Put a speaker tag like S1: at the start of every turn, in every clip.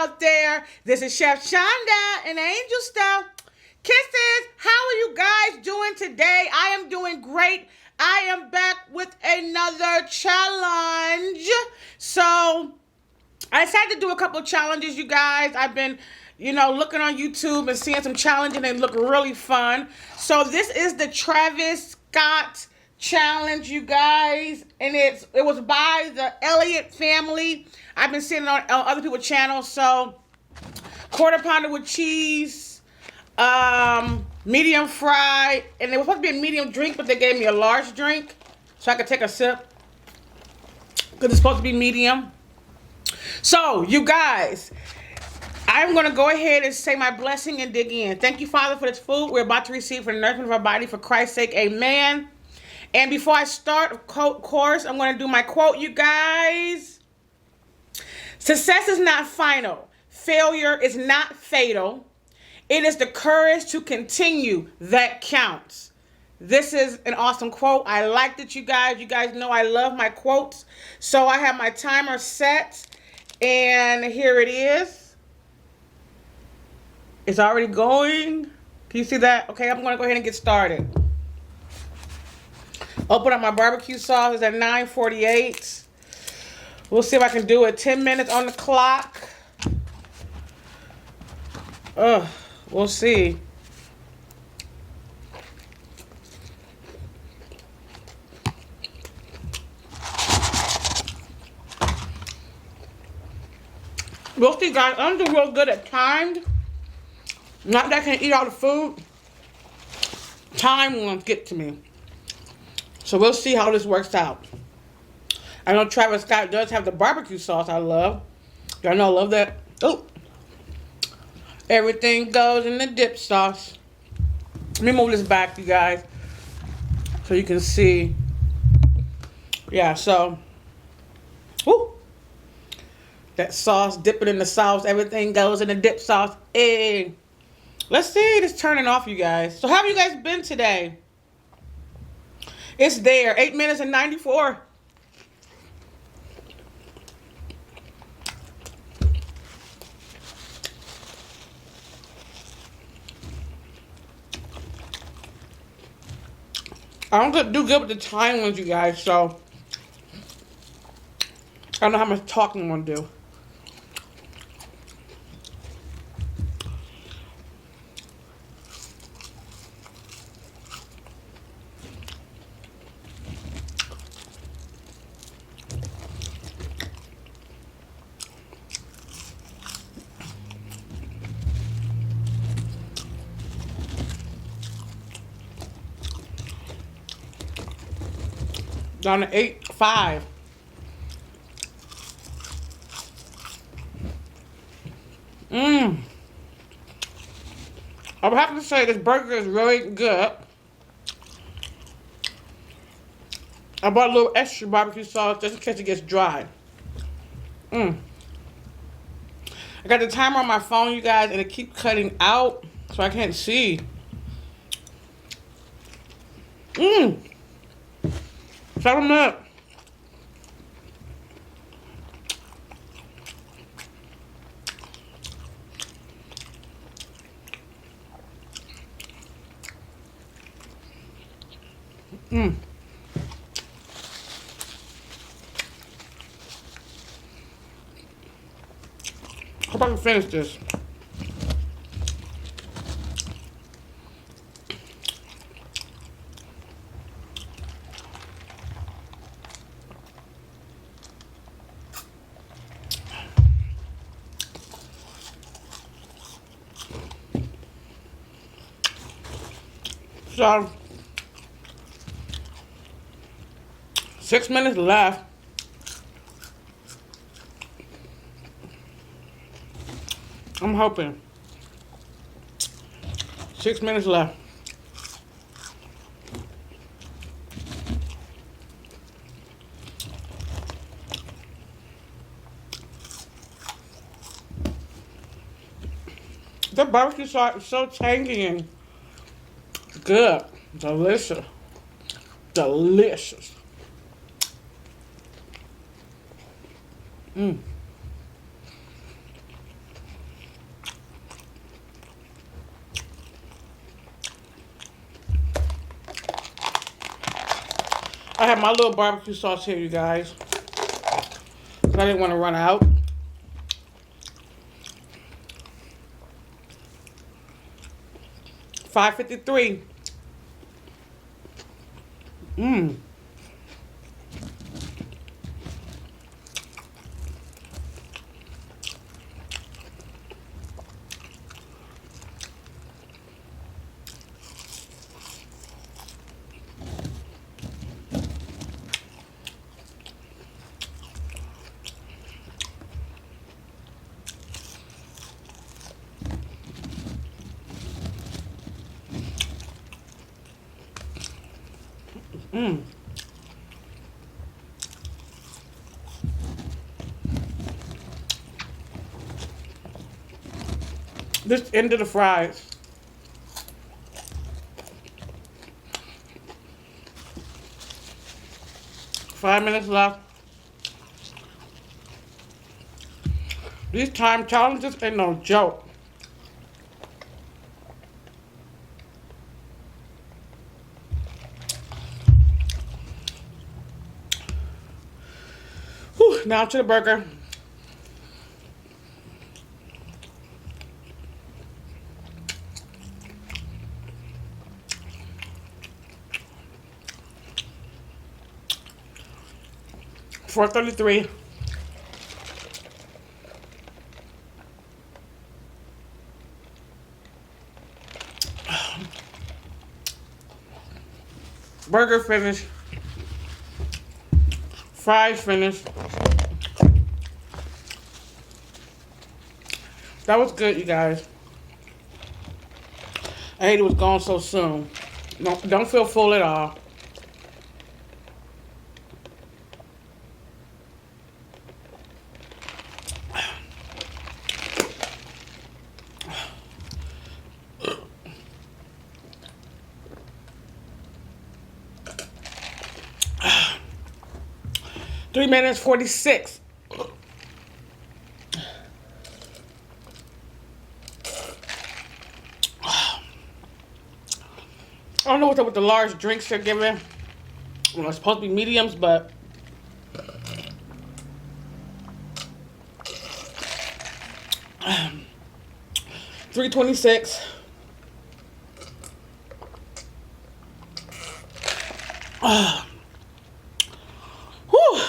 S1: out there. This is Chef Shonda and Angel Stuff. Kisses, how are you guys doing today? I am doing great. I am back with another challenge. So, I decided to do a couple challenges, you guys. I've been, looking on YouTube and seeing some challenges and they look really fun. So, this is the Travis Scott challenge, you guys, and it was by the Elliott family. I've been seeing it on other people's channels. So, quarter pounder with cheese, medium fry, and it was supposed to be a medium drink, but they gave me a large drink so I could take a sip because it's supposed to be medium. So, you guys, I'm going to go ahead and say my blessing and dig in. Thank you, Father, for this food we're about to receive for the nourishment of our body. For Christ's sake, amen. And before I start, of course, I'm going to do my quote, you guys. Success is not final. Failure is not fatal. It is the courage to continue that counts. This is an awesome quote. I liked it, you guys. You guys know I love my quotes. So I have my timer set. And here it is. It's already going. Can you see that? Okay, I'm going to go ahead and get started. Open up my barbecue sauce. It's at 9:48. We'll see if I can do it. 10 minutes on the clock. We'll see. We'll see, guys. I'm doing real good at timed. Not that I can eat all the food. Time won't get to me. So we'll see how this works out. I know Travis Scott does have the barbecue sauce I love. Y'all know I love that. Oh. Everything goes in the dip sauce. Let me move this back, you guys, so you can see. Yeah, so. Woo. That sauce, dip it in the sauce. Everything goes in the dip sauce. Hey. Let's see this turning off, you guys. So how have you guys been today? It's there. 8 minutes and 94. I don't do good with the time ones, you guys, so I don't know how much talking I'm going to do. Down to 8.5. I would have to say this burger is really good. I bought a little extra barbecue sauce just in case it gets dry. I got the timer on my phone, you guys, and it keeps cutting out, so I can't see. Settlement. Hope I can finish this. So, 6 minutes left. I'm hoping. 6 minutes left. The barbecue sauce is so tangy and good. Delicious. Delicious. I have my little barbecue sauce here, you guys. I didn't want to run out. $5.53. Mmm. Mmm. This end of the fries. Five minutes left. These time challenges ain't no joke. Whew, now to the burger. $4.33. Burger finished. Fries finished. That was good, you guys. I hate it was gone so soon. Don't feel full at all. Three minutes 46. I don't know what with the large drinks they're giving. Well, it's supposed to be mediums, but $3.26. Whew.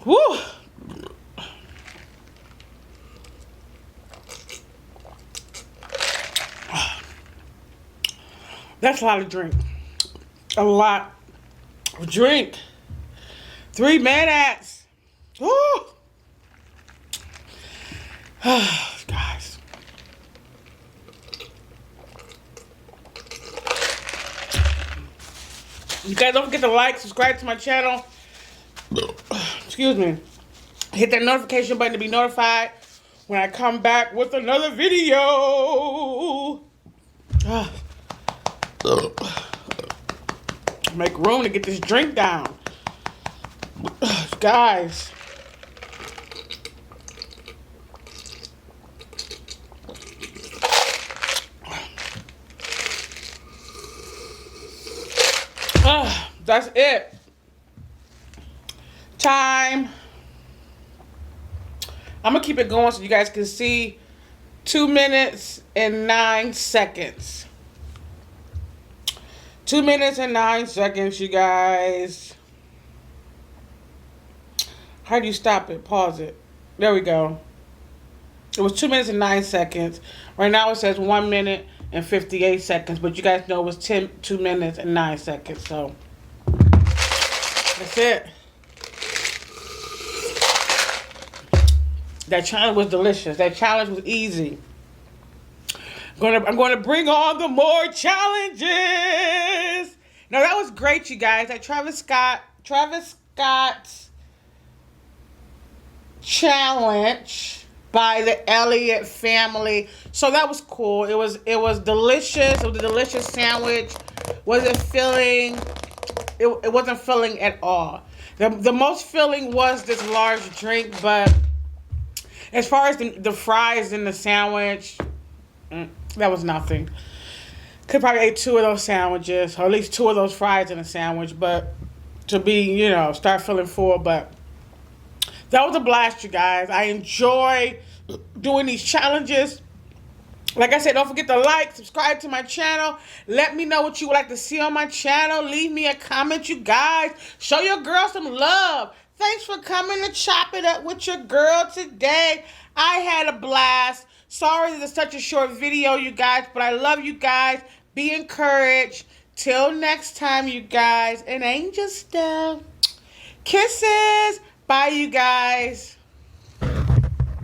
S1: Whew. That's a lot of drink. A lot of drink. 3 minutes. Woo. Guys. You guys don't forget to like, subscribe to my channel. Excuse me. Hit that notification button to be notified when I come back with another video. Make room to get this drink down. Guys. That's it. Time. I'm going to keep it going so you guys can see 2 minutes and 9 seconds. 2 minutes and 9 seconds, you guys. How do you stop it? Pause it. There we go. It was 2 minutes and 9 seconds. Right now it says 1 minute and 58 seconds. But you guys know it was 2 minutes and 9 seconds. So that's it. That challenge was delicious. That challenge was easy. I'm going to bring on the more challenges. Now that was great, you guys. That Travis Scott's challenge by the Elliott family. So that was cool. It was delicious. It was a delicious sandwich. Was it filling? It wasn't filling at all. The most filling was this large drink, but as far as the fries in the sandwich, that was nothing. Could probably ate 2 of those sandwiches, or at least 2 of those fries in a sandwich, but to be, start feeling full. But that was a blast, you guys. I enjoy doing these challenges. Like I said, don't forget to like, subscribe to my channel. Let me know what you would like to see on my channel. Leave me a comment, you guys. Show your girl some love. Thanks for coming to chop it up with your girl today. I had a blast. Sorry this is such a short video, you guys, but I love you guys. Be encouraged. Till next time, you guys. And Angel Stuff. Kisses. Bye, you guys.